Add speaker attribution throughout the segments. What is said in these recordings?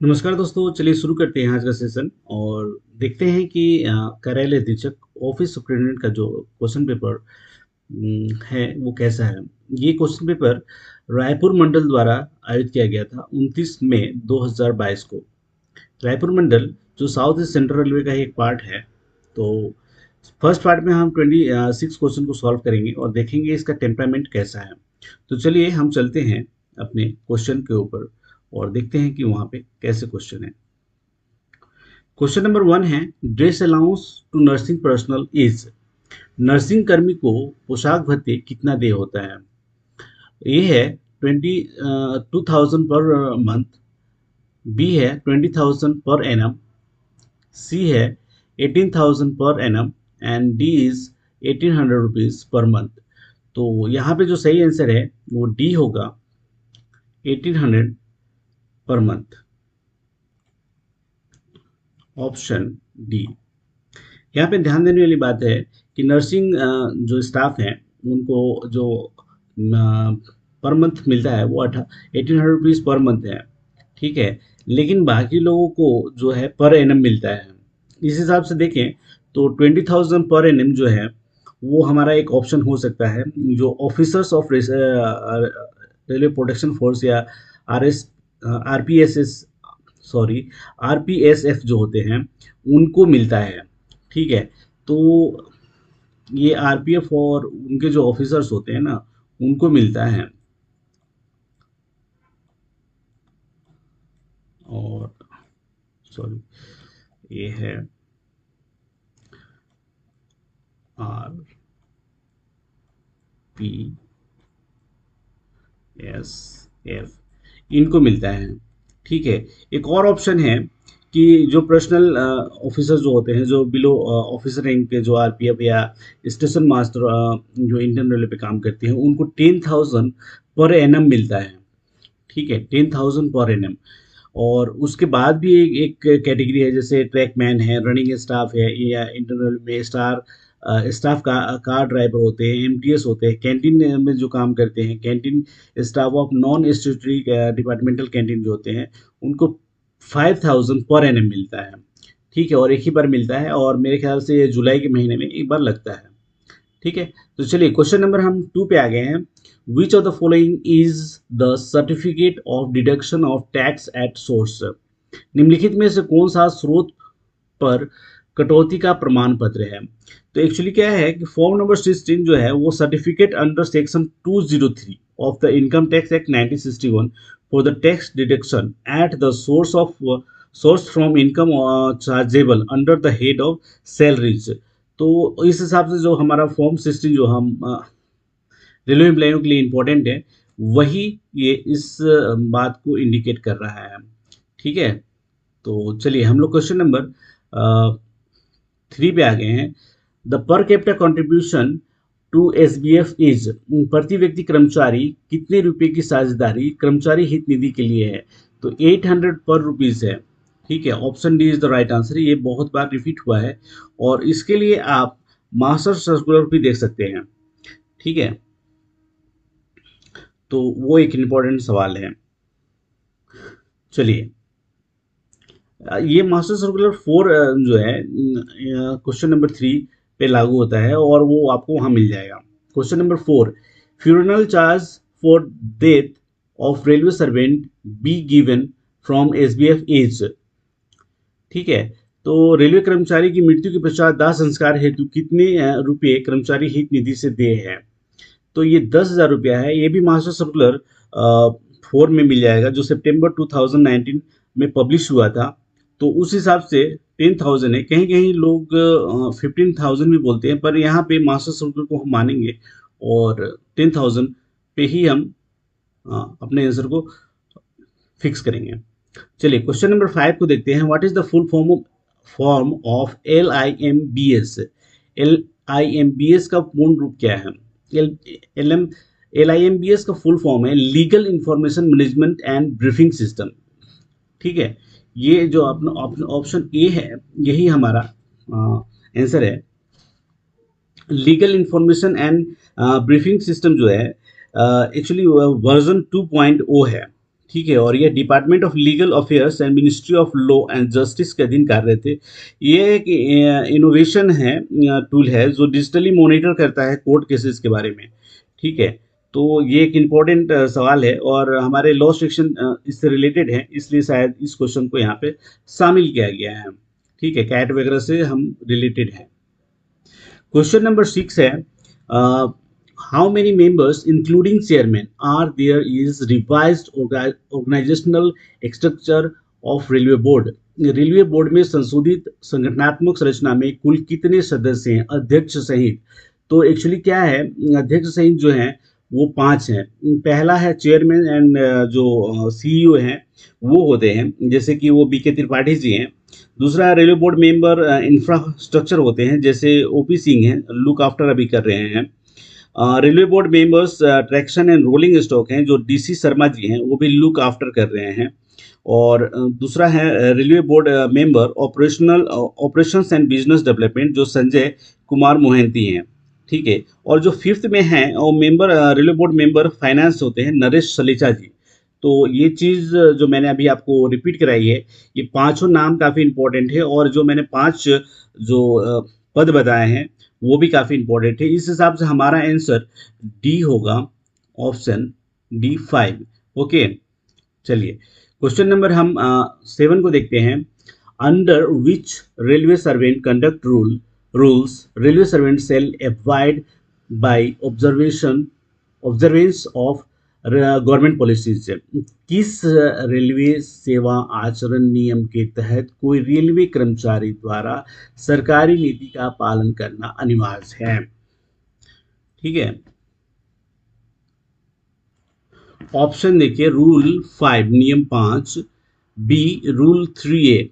Speaker 1: नमस्कार दोस्तों, चलिए शुरू करते हैं आज का सेशन और देखते हैं कि कार्यालय अधीक्षक ऑफिस सुपरिटेंडेंट का जो क्वेश्चन पेपर है वो कैसा है। ये क्वेश्चन पेपर रायपुर मंडल द्वारा आयोजित किया गया था 29 मई 2022 को। रायपुर मंडल जो साउथ ईस्ट सेंट्रल रेलवे का ही एक पार्ट है। तो फर्स्ट पार्ट में हम 26 क्वेश्चन को सॉल्व करेंगे और देखेंगे इसका टेम्परामेंट कैसा है। तो चलिए हम चलते हैं अपने क्वेश्चन के ऊपर और देखते हैं कि वहाँ पे कैसे क्वेश्चन है। क्वेश्चन नंबर 1 है, dress allowance to nursing personal is. Nursing कर्मी को पोशाक भत्ते कितना दे होता है। ए है 22,000 पर मंथ, बी है 20,000 पर एनम, सी है 18,000 per annum and D is 1,800 rupees per month. तो यहाँ पे जो सही आंसर है वो डी होगा, 1,800 पर मंथ, ऑप्शन डी। यहाँ पे ध्यान देने वाली बात है कि नर्सिंग जो स्टाफ है उनको जो पर मंथ मिलता है वो 1,800 रुपीज़ पर मंथ है, ठीक है। लेकिन बाकी लोगों को जो है पर एनम मिलता है। इस हिसाब से देखें तो 20,000 पर एनम जो है वो हमारा एक ऑप्शन हो सकता है। जो officers of railway protection force या आर एस आरपीएसएस सॉरी आरपीएसएफ जो होते हैं उनको मिलता है, ठीक है। तो ये आरपीएफ और उनके जो ऑफिसर्स होते हैं ना उनको मिलता है। और सॉरी ये है आर पी एस एफ, इनको मिलता है, ठीक है। एक और ऑप्शन है कि जो पर्सनल ऑफिसर जो होते हैं जो बिलो ऑफिसर रैंक के जो आरपीएफ या स्टेशन मास्टर जो इंडियन रेलवे पे काम करते हैं उनको 10,000 पर एनम मिलता है, ठीक है। 10,000 पर एनम। और उसके बाद भी एक कैटेगरी है, जैसे ट्रैकमैन है, रनिंग स्टाफ है, या इंटरनल में स्टार स्टाफ का कार ड्राइवर होते हैं, एमटीएस होते हैं, कैंटीन में जो काम करते हैं, canteen staff of non स्टेटरी departmental canteen जो होते हैं उनको 5,000 पर एनम मिलता है, ठीक है। और एक ही बार मिलता है और मेरे ख्याल से ये जुलाई के महीने में एक बार लगता है, ठीक है। तो चलिए क्वेश्चन नंबर हम 2 पे आ गए हैं। विच of the following is the certificate of deduction of tax at source. निम्नलिखित में से कौन सा स्रोत पर कटौती का प्रमाण पत्र है। तो एक्चुअली क्या है कि फॉर्म नंबर 16 जो है वो certificate under section 203 of the income tax act 1961 for the tax deduction at the source from income chargeable under the head of salaries. तो इस हिसाब से जो हमारा फॉर्म 16 जो हम रेलवे एम्प्लॉयों के लिए इम्पोर्टेंट है वही ये इस बात को इंडिकेट कर रहा है, ठीक है। तो चलिए हम लोग क्वेश्चन नंबर 3 पे आ गए हैं। The per capita contribution to SBF is. प्रति व्यक्ति कर्मचारी कितने रुपए की साझेदारी कर्मचारी हित निधि के लिए है। तो 800 पर रुपीज है, ठीक है। Option D is the right answer. ये बहुत बार रिपीट हुआ है और इसके लिए आप मास्टर सर्कुलर भी देख सकते हैं, ठीक है। तो वो एक इम्पोर्टेंट सवाल है। चलिए ये मास्टर सर्कुलर 4 जो है क्वेश्चन नंबर 3 पे लागू होता है और वो आपको वहाँ मिल जाएगा। Question number 4, funeral charge for death of railway servant be given from SBF as, ठीक है। तो रेलवे कर्मचारी की मृत्यु के पश्चात दाह संस्कार हेतु कितने रुपये कर्मचारी हित निधि से दे हैं। तो ये 10,000 रुपया है। ये भी मास्टर सर्कुलर 4 में मिल जाएगा जो सितंबर 2019 में पब्लिश हुआ था। तो उस हिसाब से 10,000 है। कहीं कहीं लोग 15,000 भी बोलते हैं, पर यहाँ पे मास्टर सर्कुलर को हम मानेंगे और 10,000 पे ही हम अपने आंसर को फिक्स करेंगे। चलिए क्वेश्चन नंबर 5 को देखते हैं। What is the full form of L I M B S. L I M B S का पूर्ण रूप क्या है। L L M L I M B S का फुल फॉर्म है legal information management and briefing system, ठीक है। ये जो अपना ऑप्शन ए है यही हमारा आंसर है। Legal information and briefing system जो है एक्चुअली वर्जन 2.0 है, ठीक है, और ये department of legal affairs and ministry of law and justice के अधीन कार्य थे। ये एक इनोवेशन है, टूल है जो डिजिटली मॉनिटर करता है कोर्ट केसेस के बारे में। ठीक है, तो ये एक इम्पोर्टेंट सवाल है और हमारे लॉ सेक्शन इससे रिलेटेड है, इसलिए शायद इस क्वेश्चन को यहाँ पे शामिल किया गया है। ठीक है, कैट वगैरह से हम रिलेटेड हैं। क्वेश्चन नंबर 6 है, how many members including chairman are there is revised organisational structure of railway board. Railway board में संशोधित संगठनात्मक संरचना में कुल कितने सदस्य हैं अध्यक्ष सहित? तो एक्चुअली क्या है, अध्यक्ष सहित जो है वो 5 हैं। पहला है चेयरमैन एंड जो सीईओ हैं वो होते हैं, जैसे कि वो बी के त्रिपाठी जी हैं। दूसरा रेलवे बोर्ड मेंबर इंफ्रास्ट्रक्चर होते हैं, जैसे ओपी सिंह हैं, लुक आफ्टर अभी कर रहे हैं। Railway board members traction and rolling stock हैं, जो डीसी शर्मा जी हैं वो भी लुक आफ्टर कर रहे हैं। और दूसरा है railway board member operations and business development, जो संजय कुमार मोहंती हैं। ठीक है, और जो फिफ्थ में है और member railway board member finance होते हैं नरेश सलेचा जी। तो ये चीज़ जो मैंने अभी आपको रिपीट कराई है, ये पांचों नाम काफ़ी इंपॉर्टेंट है, और जो मैंने 5 जो पद बताए हैं वो भी काफ़ी इंपॉर्टेंट है। इस हिसाब से हमारा आंसर डी होगा, ऑप्शन डी 5। ओके, चलिए क्वेश्चन नंबर हम 7 को देखते हैं। Under which railway servant conduct rules railway servant shall abide by observance of government policies. किस रेलवे सेवा आचरण नियम के तहत कोई रेलवे कर्मचारी द्वारा सरकारी नीति का पालन करना अनिवार्य है? ठीक है, ऑप्शन देखिए, रूल 5 नियम 5, बी रूल 3A।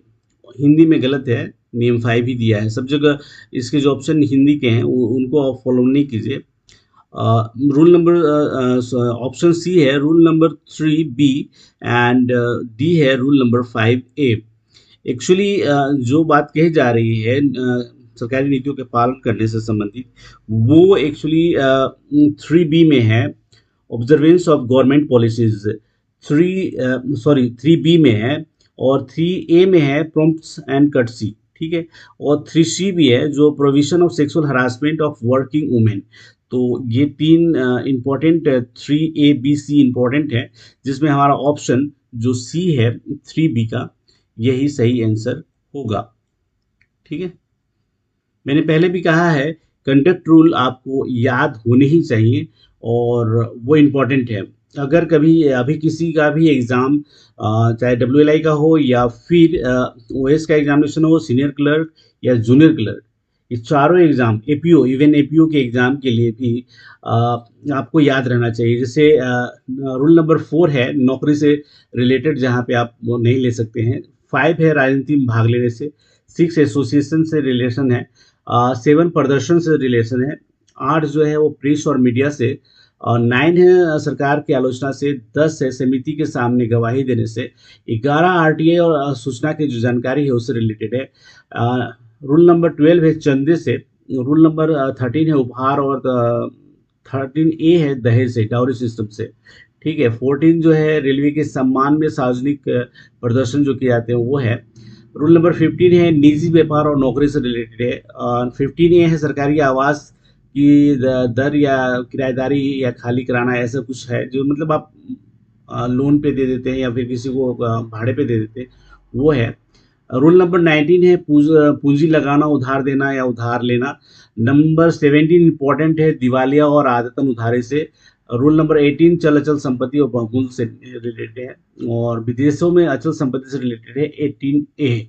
Speaker 1: हिंदी में गलत है, नियम 5 ही दिया है सब जगह। इसके जो ऑप्शन हिंदी के हैं उनको आप फॉलो नहीं कीजिए। रूल नंबर ऑप्शन सी है rule number 3B and D है रूल नंबर 5A। एक्चुअली जो बात कही जा रही है सरकारी नीतियों के पालन करने से संबंधित, वो एक्चुअली 3B में है, observance of government policies. 3B में है, और 3A में है प्रॉम्प्ट्स एंड कर्टसी। ठीक है, और 3C भी है, जो provision of sexual harassment of working women. तो ये 3 important 3A B C important है, जिसमें हमारा ऑप्शन जो सी है 3B का, यही सही आंसर होगा। ठीक है, मैंने पहले भी कहा है कंडक्ट रूल आपको याद होने ही चाहिए और वो इम्पोर्टेंट है। अगर कभी अभी किसी का भी एग्ज़ाम चाहे WLI का हो या फिर OS का एग्जामिनेशन हो, सीनियर क्लर्क या जूनियर क्लर्क, ये चारों एग्ज़ाम, APO, इवन APO के एग्ज़ाम के लिए भी आपको याद रहना चाहिए। जैसे रूल नंबर 4 है नौकरी से रिलेटेड, जहाँ पे आप वो नहीं ले सकते हैं। 5 है राजनीति में भाग लेने से। 6 एसोसिएशन से रिलेशन है। 7 प्रदर्शन से रिलेशन है। 8 जो है वो प्रेस और मीडिया से। और 9 है सरकार की आलोचना से। 10 है समिति के सामने गवाही देने से। 11 RTI और सूचना की जो जानकारी है उससे रिलेटेड है। रूल नंबर 12 है चंदे से। रूल नंबर 13 है उपहार, और 13A है दहेज से, डाउरी सिस्टम से। ठीक है, 14 जो है रेलवे के सम्मान में सार्वजनिक प्रदर्शन जो किए जाते हैं वो है। रूल नंबर 15 है निजी व्यापार और नौकरी से रिलेटेड है। और 15A है सरकारी आवास की दर या किराएदारी या खाली कराना, ऐसा कुछ है जो मतलब आप लोन पे दे देते हैं या फिर किसी को भाड़े पे दे देते हैं, वो है। रूल नंबर 19 है पूंजी लगाना, उधार देना या उधार लेना। नंबर 17 इंपॉर्टेंट है दिवालिया और आदतन उधारी से। रूल नंबर 18 चल अचल संपत्ति और बहुमूल्य से रिलेटेड है, और विदेशों में अचल संपत्ति से रिलेटेड है 18A।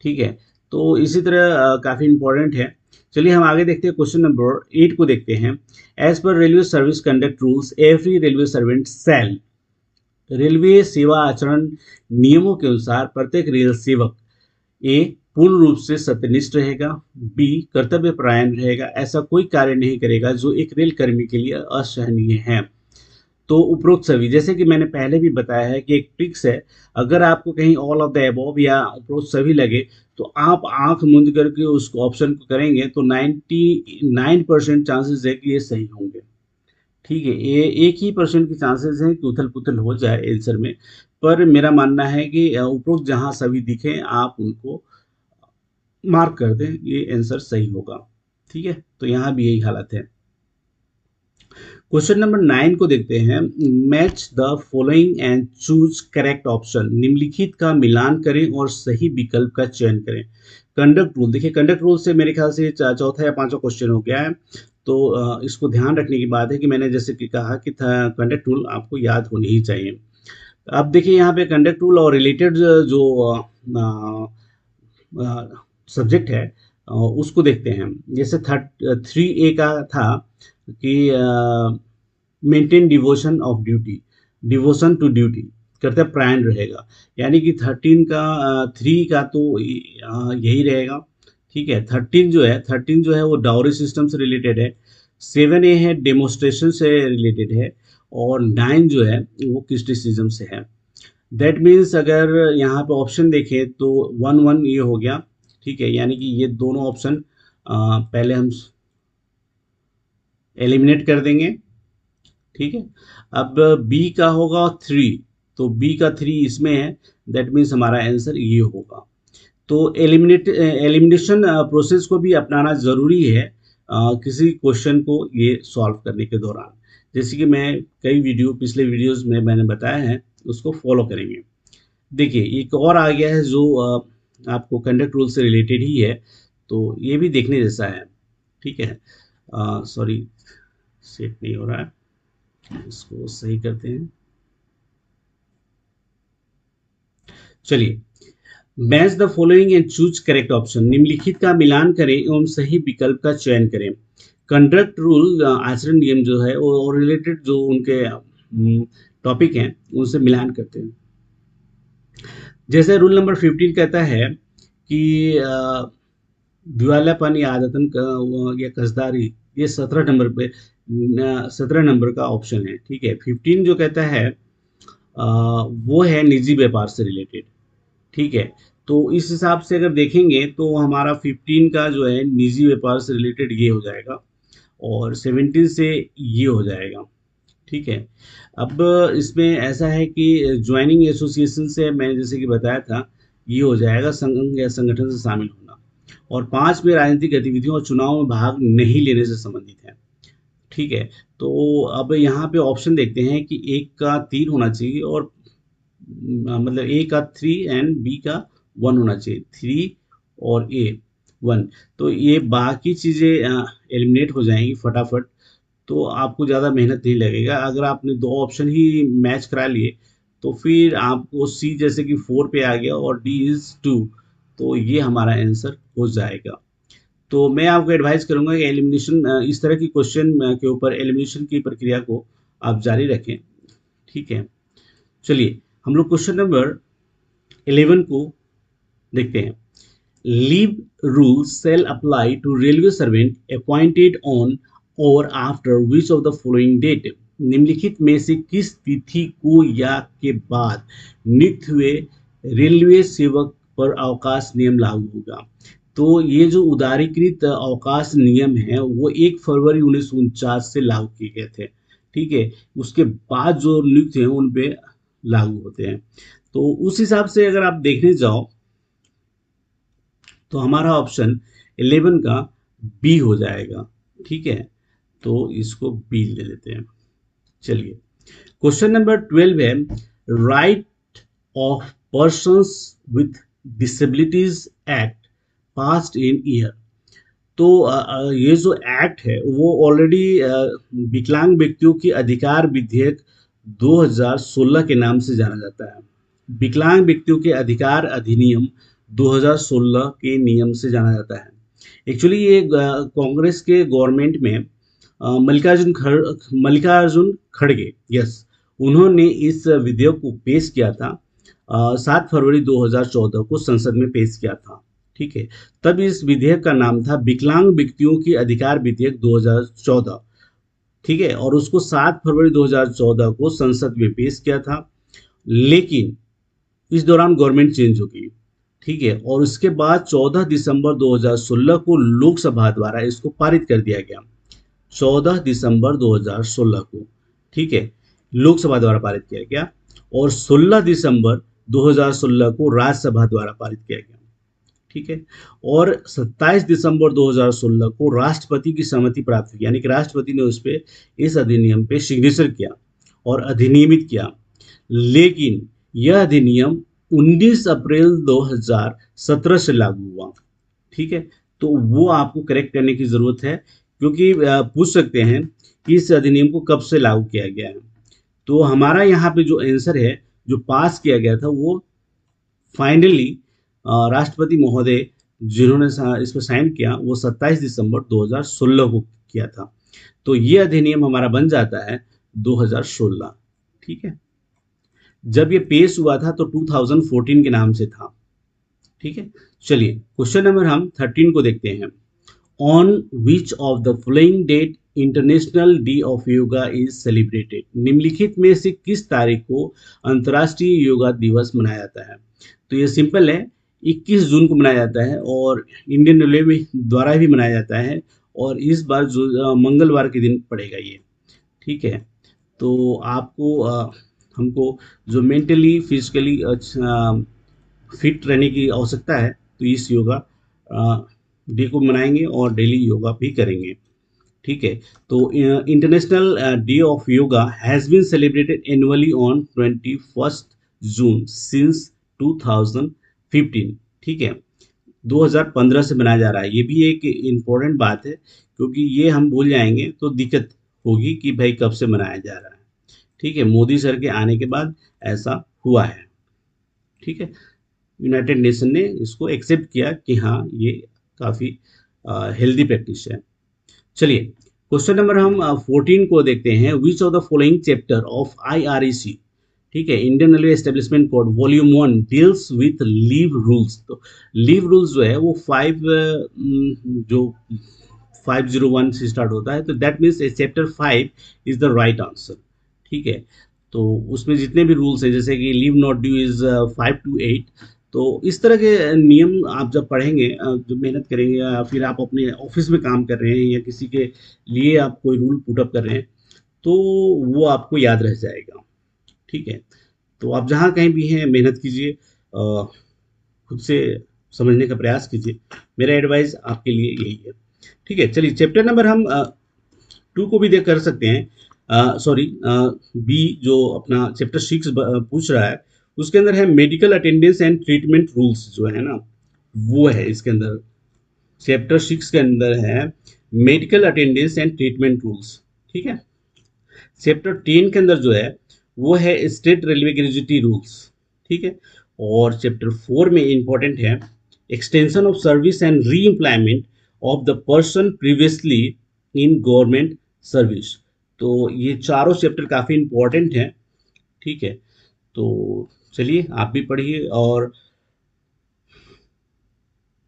Speaker 1: ठीक है, तो इसी तरह काफ़ी इंपॉर्टेंट है। चलिए हम आगे देखते हैं, क्वेश्चन नंबर 8 को देखते हैं। As per railway service conduct rules every railway servant shall. Railway सेवा आचरण नियमों के अनुसार प्रत्येक रेल सेवक ए पूर्ण रूप से सत्यनिष्ठ रहेगा, बी कर्तव्यपरायण रहेगा, ऐसा कोई कार्य नहीं करेगा जो एक रेल कर्मी के लिए असहनीय है। तो उपरोक्त सभी, जैसे कि मैंने पहले भी बताया है कि एक ट्रिक्स है, अगर आपको कहीं ऑल ऑफ द अबव या उपरोक्त सभी लगे तो आप आंख मूंद करके उस ऑप्शन को करेंगे तो 99% चांसेस है कि ये सही होंगे। ठीक है, ये 1% की चांसेस हैं कि उथल पुथल हो जाए आंसर में, पर मेरा मानना है कि उपरोक्त जहां सभी दिखे आप उनको मार्क कर दें, ये आंसर सही होगा। ठीक है, तो यहाँ भी यही हालत है। क्वेश्चन नंबर 9 को देखते हैं। Match the following and choose correct option. निम्नलिखित का मिलान करें और सही विकल्प का चयन करें। कंडक्ट रूल, देखिए कंडक्ट रूल से मेरे ख्याल से चौथा या पांचवा क्वेश्चन हो गया है, तो इसको ध्यान रखने की बात है कि मैंने जैसे कि कहा कि कंडक्ट रूल आपको याद होनी ही चाहिए। अब देखिए यहाँ पे कंडक्ट रूल और रिलेटेड जो सब्जेक्ट है उसको देखते हैं। जैसे 3A का था कि maintain devotion of duty, devotion to duty, कर्तव्य परायण रहेगा। यानी कि 13 का 3 का तो यही रहेगा। ठीक है, 13 जो है वो डाउरी सिस्टम से रिलेटेड है। 7A है डेमोस्ट्रेशन से रिलेटेड है, और 9 जो है वो क्रिस्टिसिज्म से है। दैट मीन्स अगर यहाँ पे ऑप्शन देखें तो 1 1 ये हो गया। ठीक है, यानी कि ये दोनों ऑप्शन पहले हम एलिमिनेट कर देंगे। ठीक है, अब बी का होगा 3, तो बी का 3 इसमें है, दैट मीन्स हमारा आंसर ये होगा। तो एलिमिनेशन प्रोसेस को भी अपनाना ज़रूरी है किसी क्वेश्चन को ये सॉल्व करने के दौरान। जैसे कि मैं कई पिछले वीडियोस में मैंने बताया है, उसको फॉलो करेंगे। देखिए एक और आ गया है जो आपको कंडक्ट रूल से रिलेटेड ही है, तो ये भी देखने जैसा है। ठीक है, सॉरी सेट नहीं हो रहा है, इसको सही करते हैं। चलिए, match the following and choose correct option. निम्नलिखित का मिलान करें एवं सही विकल्प का चयन करें। कंडक्ट रूल आचरण नियम जो है और रिलेटेड जो उनके टॉपिक हैं उनसे मिलान करते हैं। जैसे रूल नंबर 15 कहता है कि दिवालियापन या आदतन या कसदारी, ये 17 नंबर का ऑप्शन है। ठीक है, 15 जो कहता है वो है निजी व्यापार से रिलेटेड। ठीक है, तो इस हिसाब से अगर देखेंगे तो हमारा 15 का जो है निजी व्यापार से रिलेटेड ये हो जाएगा, और 17 से ये हो जाएगा। ठीक है, अब इसमें ऐसा है कि ज्वाइनिंग एसोसिएशन से मैं जैसे कि बताया था, ये हो जाएगा संघ या संगठन से शामिल होना। और 5 में राजनीतिक गतिविधियों और चुनाव में भाग नहीं लेने से संबंधित है। ठीक है, तो अब यहाँ पे ऑप्शन देखते हैं कि एक का 3 होना चाहिए, और मतलब ए का 3 एंड बी का 1 होना चाहिए। 3 और ए 1, तो ये बाकी चीज़ें एलिमिनेट हो जाएंगी फटाफट, तो आपको ज़्यादा मेहनत नहीं लगेगा। अगर आपने 2 ऑप्शन ही मैच करा लिए तो फिर आपको सी जैसे कि 4 पे आ गया और डी इज 2, तो ये हमारा आंसर हो जाएगा। तो मैं आपको एडवाइस करूंगा कि एलिमिनेशन इस तरह की क्वेश्चन के ऊपर एलिमिनेशन की प्रक्रिया को आप जारी रखें। ठीक है, चलिए हम लोग क्वेश्चन नंबर 11 को देखते हैं। Leave rule shall apply to railway servant appointed on or after which of the following date. निम्नलिखित में से किस तिथि को या के बाद नियुक्त हुए रेलवे सेवक पर अवकाश नियम लागू होगा। तो ये जो उदारीकृत अवकाश नियम है वो 1 फरवरी 1949 से लागू किए गए थे। ठीक है, उसके बाद जो नियुक्त हैं उन पे लागू होते हैं। तो उस हिसाब से अगर आप देखने जाओ तो हमारा ऑप्शन 11 का बी हो जाएगा। ठीक है, तो इसको बी ले लेते हैं। चलिए, क्वेश्चन नंबर 12 है। Right of persons with disabilities act passed in year. तो ये जो एक्ट है वो ऑलरेडी विकलांग व्यक्तियों की अधिकार विधेयक 2016 के नाम से जाना जाता है। विकलांग व्यक्तियों के अधिकार अधिनियम 2016 के नियम से जाना जाता है। एक्चुअली ये कांग्रेस के गवर्नमेंट में मल्लिकार्जुन खड़गे, यस, उन्होंने इस विधेयक को पेश किया था। 7 फरवरी 2014 को संसद में पेश किया था। ठीक है, तब इस विधेयक का नाम था विकलांग व्यक्तियों की अधिकार विधेयक 2014। ठीक है, और उसको 7 फरवरी 2014 को संसद में पेश किया था, लेकिन इस दौरान गवर्नमेंट चेंज हो गई। ठीक है, और उसके बाद 14 दिसंबर 2016 को लोकसभा द्वारा इसको पारित कर दिया गया। 14 दिसंबर 2016 को, ठीक है, लोकसभा द्वारा पारित किया गया, और 16 दिसंबर 2016 को राज्यसभा द्वारा पारित किया गया, ठीक है, और 27 दिसंबर 2016 को राष्ट्रपति की सहमति प्राप्त हुई, यानी कि राष्ट्रपति ने उस पे इस अधिनियम पे सिग्नेचर किया और अधिनियमित किया। लेकिन यह अधिनियम 19 अप्रैल 2017 से लागू हुआ, ठीक है। तो वो आपको करेक्ट करने की जरूरत है, क्योंकि पूछ सकते हैं कि इस अधिनियम को कब से लागू किया गया है। तो हमारा यहाँ पे जो आंसर है, जो पास किया गया था, वो फाइनली राष्ट्रपति महोदय जिन्होंने इस पर साइन किया, वो 27 दिसंबर 2016 को किया था। तो ये अधिनियम हमारा बन जाता है 2016, ठीक है। जब ये पेश हुआ था तो 2014 के नाम से था, ठीक है। चलिए क्वेश्चन नंबर हम 13 को देखते हैं। On which of the following date international day of yoga is celebrated? निम्नलिखित में से किस तारीख को अंतर्राष्ट्रीय योगा दिवस मनाया जाता है? तो ये सिंपल है, 21 जून को मनाया जाता है, और इंडियन रेलवे द्वारा भी मनाया जाता है, और इस बार जो मंगलवार के दिन पड़ेगा ये, ठीक है। तो आपको हमको जो मेंटली फिजिकली फिट रहने की आवश्यकता है, तो इस योगा डे को मनाएंगे और डेली योगा भी करेंगे, ठीक है। तो international day of yoga has been celebrated annually on 21 June since 2015, ठीक है। 2015 से मनाया जा रहा है। ये भी एक इम्पोर्टेंट बात है, क्योंकि ये हम भूल जाएंगे तो दिक्कत होगी कि भाई कब से मनाया जा रहा है, ठीक है। मोदी सर के आने के बाद ऐसा हुआ है, ठीक है। यूनाइटेड नेशन ने इसको एक्सेप्ट किया कि हाँ ये काफ़ी हेल्दी प्रैक्टिस है। चलिए क्वेश्चन नंबर हम 14 को देखते हैं। विच of the following chapter of IREC, ठीक है, Indian railway establishment code volume 1 deals with leave rules? तो लीव रूल्स जो है वो 501 से स्टार्ट होता है, तो that means chapter 5 is the right answer, ठीक है। तो उसमें जितने भी रूल्स है, जैसे कि leave not due is 5 to 8, तो इस तरह के नियम आप जब पढ़ेंगे, जब मेहनत करेंगे, या फिर आप अपने ऑफिस में काम कर रहे हैं या किसी के लिए आप कोई रूल पुट अप कर रहे हैं, तो वो आपको याद रह जाएगा, ठीक है। तो आप जहाँ कहीं भी हैं मेहनत कीजिए, खुद से समझने का प्रयास कीजिए। मेरा एडवाइस आपके लिए यही है, ठीक है। चलिए चैप्टर नंबर हम 2 को भी देख कर सकते हैं। सॉरी, बी जो अपना चैप्टर 6 पूछ रहा है, उसके अंदर है medical attendance and treatment rules, जो है ना वो है इसके अंदर। चैप्टर 6 के अंदर है medical attendance and treatment rules, ठीक है। चैप्टर 10 के अंदर जो है वो है स्टेट रेलवे ग्रेजुएटी रूल्स, ठीक है। और चैप्टर 4 में इंपॉर्टेंट है extension of service and re employment of the person previously in government service. तो ये चारों चैप्टर काफ़ी इंपॉर्टेंट हैं, ठीक है। तो चलिए आप भी पढ़िए और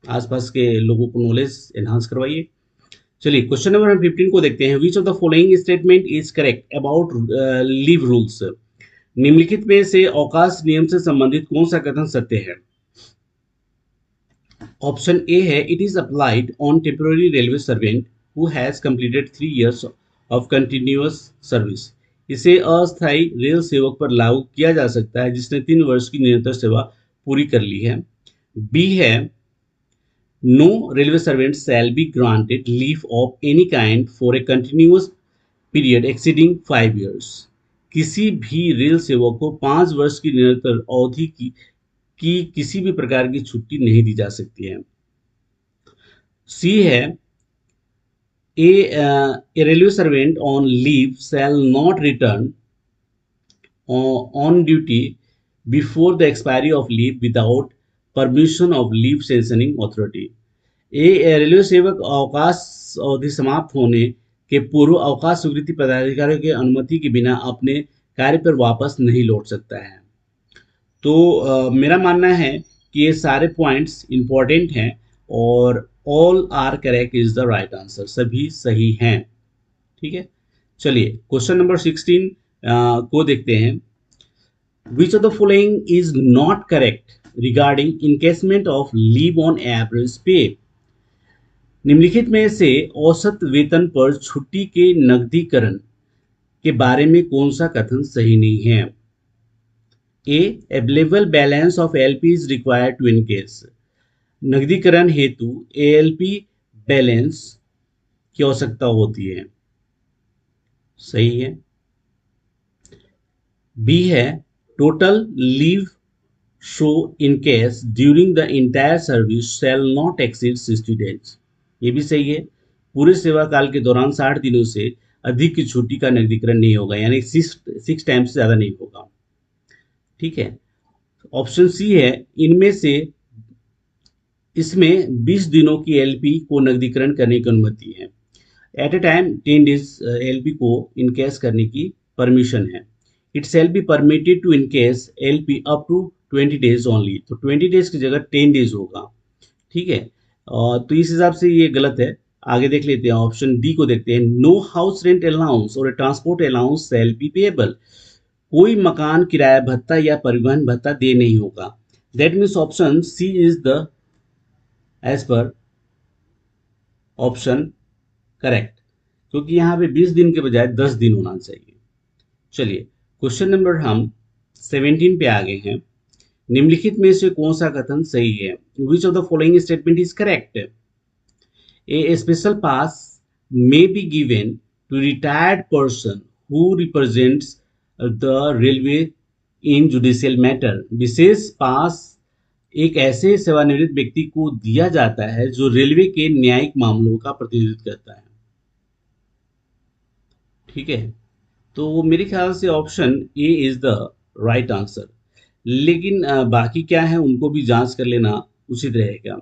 Speaker 1: आसपास के लोगों को नॉलेज एनहांस करवाइए। चलिए क्वेश्चन नंबर 15 को देखते हैं। विच of the following statement is correct about leave rules? निम्नलिखित में से अवकाश नियम से संबंधित कौन सा कथन सत्य है? ऑप्शन ए है it is applied on temporary railway servant who has completed 3 years of continuous service. इसे अस्थायी रेल सेवक पर लागू किया जा सकता है जिसने 3 वर्ष की निरंतर सेवा पूरी कर ली है। बी है no railway servant shall be granted leave of any kind for a continuous period exceeding 5 years। किसी भी रेल सेवक को 5 वर्ष की निरंतर अवधि की किसी भी प्रकार की छुट्टी नहीं दी जा सकती है। सी है a railway servant on leave shall not return on duty before the expiry of leave without permission of leave sanctioning authority। Railway सेवक अवकाश अवधि समाप्त होने के पूर्व अवकाश स्वीकृति पदाधिकारियों की अनुमति के बिना अपने कार्य पर वापस नहीं लौट सकता है। तो मेरा मानना है कि ये सारे पॉइंट्स इंपॉर्टेंट हैं और all are correct is the right answer, सभी सही हैं, ठीक है। चलिए क्वेश्चन नंबर 16 को देखते हैं। विच of the following is not correct regarding encasement of leave on average पे? निम्नलिखित में से औसत वेतन पर छुट्टी के नकदीकरण के बारे में कौन सा कथन सही नहीं है? A, available balance of LP is required to encash, नकदीकरण हेतु एएलपी बैलेंस की आवश्यकता होती है, सही है। बी है, total leave show in case during the entire service shall not exceed 60 days, ये भी सही है। पूरे सेवा काल के दौरान 60 दिनों से अधिक की छुट्टी का नकदीकरण नहीं होगा, यानी सिक्स टाइम्स से ज़्यादा नहीं होगा, ठीक है। ऑप्शन सी है, इनमें से इसमें 20 दिनों की एलपी को नकदीकरण करने की अनुमति है। At a time 10 days LP को इनकेस करने की परमिशन है। It shall be permitted to encash LP up to 20 days only, तो 20 डेज की जगह 10 डेज होगा, ठीक है। तो इस हिसाब से ये गलत है। आगे देख लेते हैं, ऑप्शन डी को देखते हैं। नो हाउस रेंट अलाउंस और transport allowance shall be payable, कोई मकान किराया भत्ता या परिवहन भत्ता दे नहीं होगा। That means option C is the as per option correct, क्योंकि यहाँ पे 20 दिन के बजाय 10 दिन होना चाहिए। चलिए, क्वेश्चन नंबर हम 17 पे आ गए हैं। निम्नलिखित में से कौन सा कथन सही है? Which of the following statement is correct? A special pass may be given to retired person who represents the railway in judicial matter, विशेष पास एक ऐसे सेवानिवृत्त व्यक्ति को दिया जाता है जो रेलवे के न्यायिक मामलों का प्रतिनिधित्व करता है, ठीक है। तो मेरे ख्याल से option A is the right answer, लेकिन बाकी क्या है उनको भी जांच कर लेना उचित रहेगा।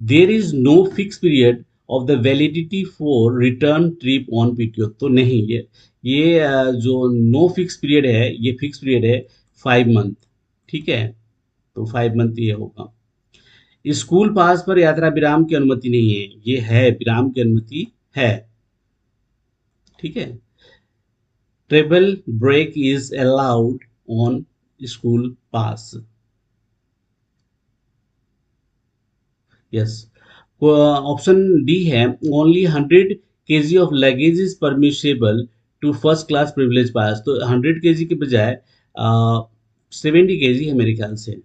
Speaker 1: There is no fix period of the validity for return trip on PTO, तो नहीं, ये जो नो फिक्स पीरियड है, ये फिक्स पीरियड है 5 मंथ, ठीक है। तो 5 मंथ ये होगा। स्कूल पास पर यात्रा विराम की अनुमति नहीं है, ये है, विराम की अनुमति है, ठीक है। Travel break is allowed on school pass, yes. Option D है, only 100 kg of luggage is permissible to first class privilege pass, तो 100 kg के बजाय 70 kg है मेरे ख्याल से।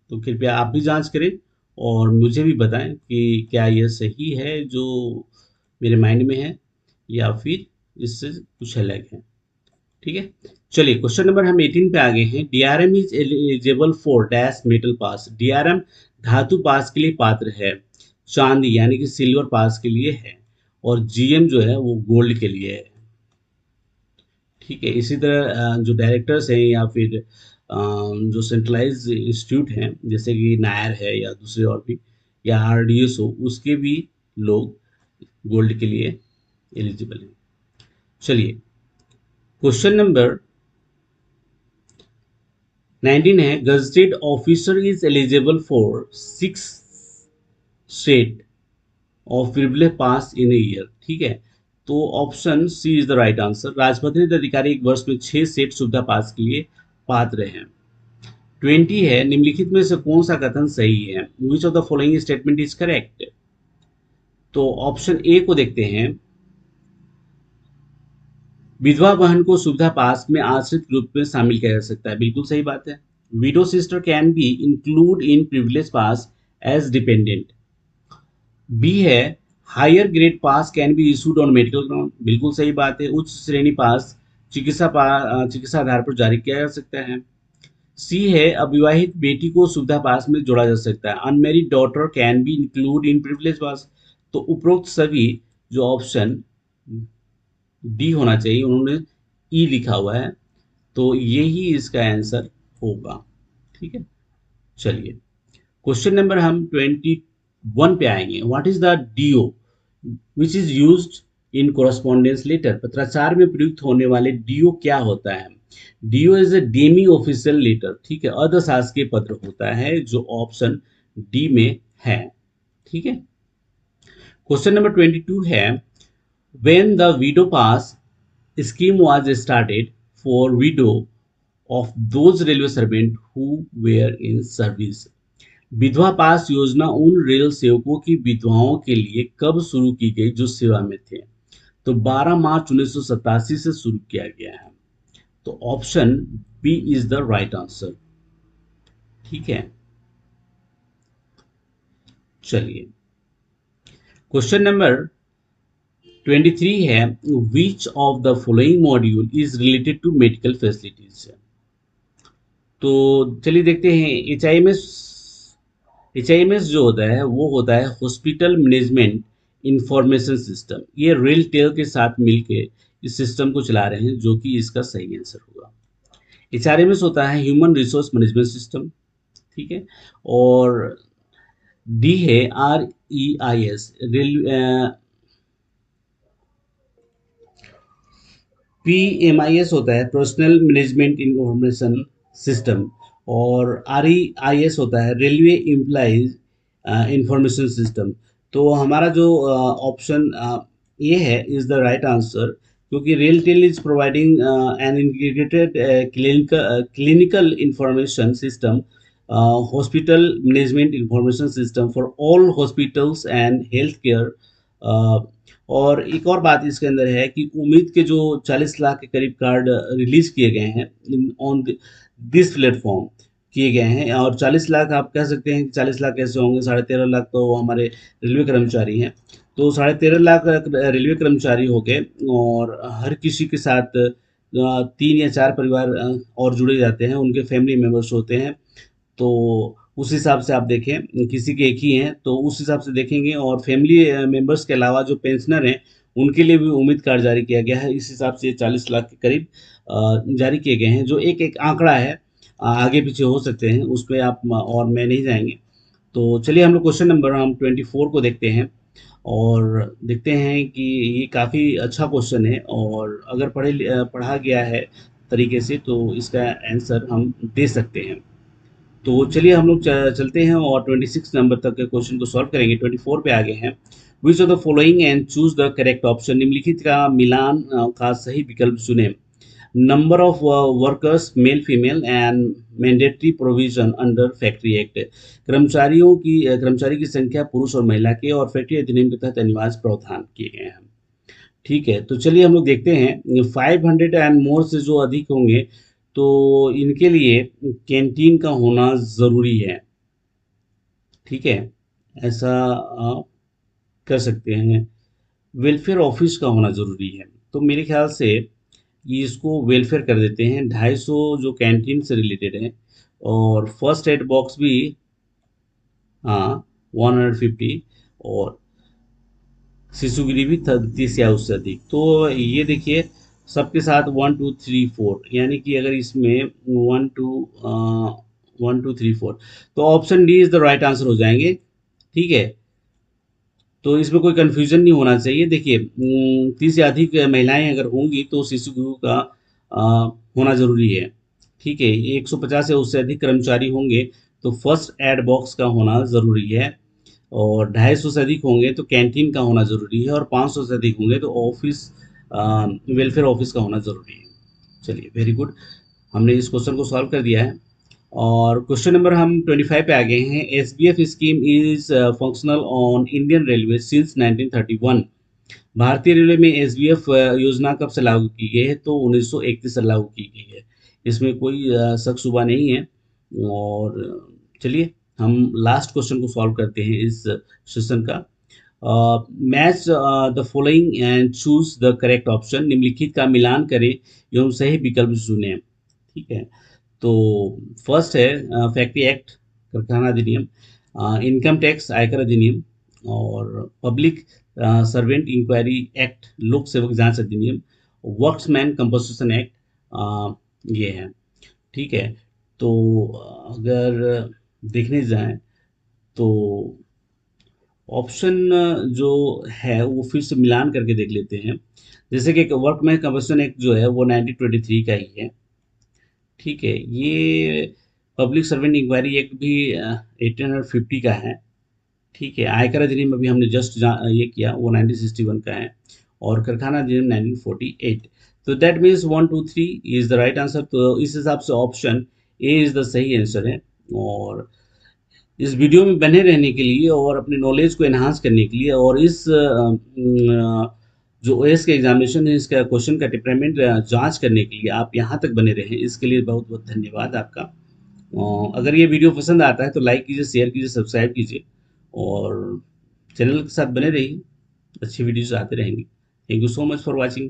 Speaker 1: तो कृपया आप भी जांच करें और मुझे भी बताएं कि क्या यह सही है जो मेरे माइंड में है, या फिर इससे कुछ अलग है, ठीक है। चलिए, क्वेश्चन नंबर हम 18 पे आ गए हैं। DRM is eligible for dash metal pass, DRM धातु पास के लिए पात्र है, चांदी यानी कि सिल्वर पास के लिए है, और जीएम जो है वो गोल्ड के लिए है, ठीक है। इसी तरह जो डायरेक्टर्स हैं या फिर जो सेंट्रलाइज इंस्टीट्यूट हैं जैसे कि नायर है या दूसरे और भी, या आरडीएसओ, उसके भी लोग गोल्ड के लिए एलिजिबल हैं। चलिए, क्वेश्चन नंबर 19 है, gazetted officer is eligible for 6 set of privilege pass in a year, ठीक है। तो option C is the right answer. राजपत्रित अधिकारी एक वर्ष में 6 सेट सुविधा पास के लिए पात्र हैं। 20 है, निम्नलिखित में से कौन सा कथन सही है? Which of the following statement is correct? तो ऑप्शन ए को देखते हैं। विधवा बहन को सुविधा पास में आश्रित रूप में शामिल किया जा सकता है, बिल्कुल सही बात है। Widow sister can be include in privilege pass as dependent. B है, higher grade pass can be issued on medical ground, बिल्कुल सही बात है। उच्च श्रेणी पास चिकित्सा आधार पर जारी किया जा सकता है। सी है, अविवाहित बेटी को सुविधा पास में जोड़ा जा सकता है, unmarried daughter can be include in privilege pass. तो उपरोक्त सभी जो ऑप्शन डी होना चाहिए, उन्होंने ई लिखा हुआ है, तो यही इसका आंसर होगा, ठीक है। चलिए, क्वेश्चन नंबर हम 21 पे आएंगे। What is the DO which is used in correspondence letter, पत्राचार में प्रयुक्त होने वाले डीओ क्या होता है? DO is a demi official letter, ठीक है, अर्धशासकीय पत्र होता है, जो ऑप्शन डी में है, ठीक है। क्वेश्चन नंबर 22 है, when the widow pass scheme was started for widow of those railway servants who were in service, विधवा पास योजना उन रेल सेवकों की विधवाओं के लिए कब शुरू की गई जो सेवा में थे? तो 12 मार्च 1987 से शुरू किया गया है। तो option B is the right answer. ठीक है, चलिए क्वेश्चन नंबर 23 है, which of the following module is related to medical facilities. तो चलिए देखते हैं। एच आई एम एस जो होता है वो होता है हॉस्पिटल मैनेजमेंट इंफॉर्मेशन सिस्टम। ये रेल टेल के साथ मिलके इस सिस्टम को चला रहे हैं, जो कि इसका सही आंसर होगा। एच होता है ह्यूमन रिसोर्स मैनेजमेंट सिस्टम। ठीक है, और डी है REIS रेल। PMIS होता है पर्सनल मैनेजमेंट इंफॉर्मेशन सिस्टम, और REIS होता है रेलवे एम्प्लॉइज इंफॉर्मेशन सिस्टम। तो हमारा जो ऑप्शन ये है इज द राइट आंसर, क्योंकि RailTel is providing an integrated clinical information system, hospital management information system for all hospitals and health care. और एक और बात इसके अंदर है कि उम्मीद के जो 40 लाख के करीब कार्ड रिलीज किए गए हैं ऑन दिस प्लेटफॉर्म किए गए हैं। और 40 लाख आप कह सकते हैं कि 40 लाख कैसे होंगे, 13.5 लाख तो हमारे रेलवे कर्मचारी हैं। तो 13.5 लाख रेलवे कर्मचारी हो गए, और हर किसी के साथ 3 या 4 परिवार और जुड़े जाते हैं, उनके फैमिली मेम्बर्स होते हैं। तो उस हिसाब से आप देखें, किसी के एक ही हैं तो उस हिसाब से देखेंगे, और फैमिली मेंबर्स के अलावा जो पेंशनर हैं उनके लिए भी उम्मीद कार्ड जारी किया गया है। इस हिसाब से 40 लाख के करीब जारी किए गए हैं, जो एक एक आंकड़ा है, आगे पीछे हो सकते हैं, उस पर आप और मैं नहीं जाएंगे। तो चलिए हम लोग क्वेश्चन नंबर 24 को देखते हैं, और देखते हैं कि ये काफ़ी अच्छा क्वेश्चन है, और अगर पढ़ा गया है तरीके से तो इसका आंसर हम दे सकते हैं। तो चलिए हम लोग चलते हैं और 26 नंबर तक के क्वेश्चन को सॉल्व करेंगे। 24 पे आगे हैं। विच of the following and choose the correct option. निम्नलिखित का मिलान का सही विकल्प चुनें। Number of workers male female and mandatory provision under factory act. कर्मचारी की संख्या पुरुष और महिला के, और फैक्ट्री अधिनियम के तहत अनिवार्य प्रावधान किए गए हैं। ठीक है, तो चलिए हम लोग देखते हैं। 500 एंड मोर से जो अधिक होंगे तो इनके लिए कैंटीन का होना ज़रूरी है। ठीक है, ऐसा कर सकते हैं। वेलफेयर ऑफिस का होना ज़रूरी है, तो मेरे ख्याल से ये इसको वेलफेयर कर देते हैं। 250 जो कैंटीन से रिलेटेड है, और फर्स्ट एड बॉक्स भी, हाँ, 150, और शिशुगिरी भी 30 या उससे अधिक। तो ये देखिए सबके साथ 1 2 3 4, यानी कि अगर इसमें 1 2 3 4, तो option D is the right answer हो जाएंगे। ठीक है, तो इसमें कोई कंफ्यूजन नहीं होना चाहिए। देखिए 30 या अधिक महिलाएं अगर होंगी तो शिशु गृह का होना जरूरी है। ठीक है, 150 या उससे अधिक कर्मचारी होंगे तो फर्स्ट एड बॉक्स का होना ज़रूरी है, और 250 से अधिक होंगे तो कैंटीन का होना ज़रूरी है, और 500 से अधिक होंगे तो ऑफिस वेलफेयर ऑफिस का होना ज़रूरी है। चलिए वेरी गुड, हमने इस क्वेश्चन को सॉल्व कर दिया है। और क्वेश्चन नंबर हम 25 पे आ गए हैं। SBF scheme is functional on Indian railway since 1931। भारतीय रेलवे में SBF योजना कब से लागू की गई है? तो 1931 से लागू की गई है, इसमें कोई शक शुबा नहीं है। और चलिए हम लास्ट क्वेश्चन को सॉल्व करते हैं इस सेशन का। Match the following and choose the correct option. निम्नलिखित का मिलान करें एवं सही विकल्प चुनें। ठीक है, तो फर्स्ट है फैक्ट्री एक्ट, कारखाना अधिनियम, इनकम टैक्स आयकर अधिनियम, और पब्लिक सर्वेंट इंक्वायरी एक्ट लोक सेवक जांच अधिनियम, वर्क्समैन कंपनसेशन एक्ट, ये है। ठीक है, तो अगर देखने जाएं तो ऑप्शन जो है वो फिर से मिलान करके देख लेते हैं। जैसे कि वर्कमैन कंपनसेशन एक्ट जो है वो 1923 का ही है। ठीक है, ये पब्लिक सर्वेंट इंक्वायरी एक्ट भी 1850 का है। ठीक है, आयकर अधिनियम अभी हमने जस्ट ये किया, वो 1961 का है, और कारखाना अधिनियम 1948। तो that means 1 2 3 is the right answer. तो इस हिसाब से ऑप्शन ए इज द सही आंसर है। और इस वीडियो में बने रहने के लिए और अपने नॉलेज को एनहांस करने के लिए, और इस जो ओएस के एग्जामिनेशन है इसका क्वेश्चन का टेम्परामेंट जांच करने के लिए आप यहाँ तक बने रहें, इसके लिए बहुत बहुत धन्यवाद आपका। अगर ये वीडियो पसंद आता है तो लाइक कीजिए, शेयर कीजिए, सब्सक्राइब कीजिए, और चैनल के साथ बने रहिए। अच्छी वीडियोस आते रहेंगी। Thank you so much for watching.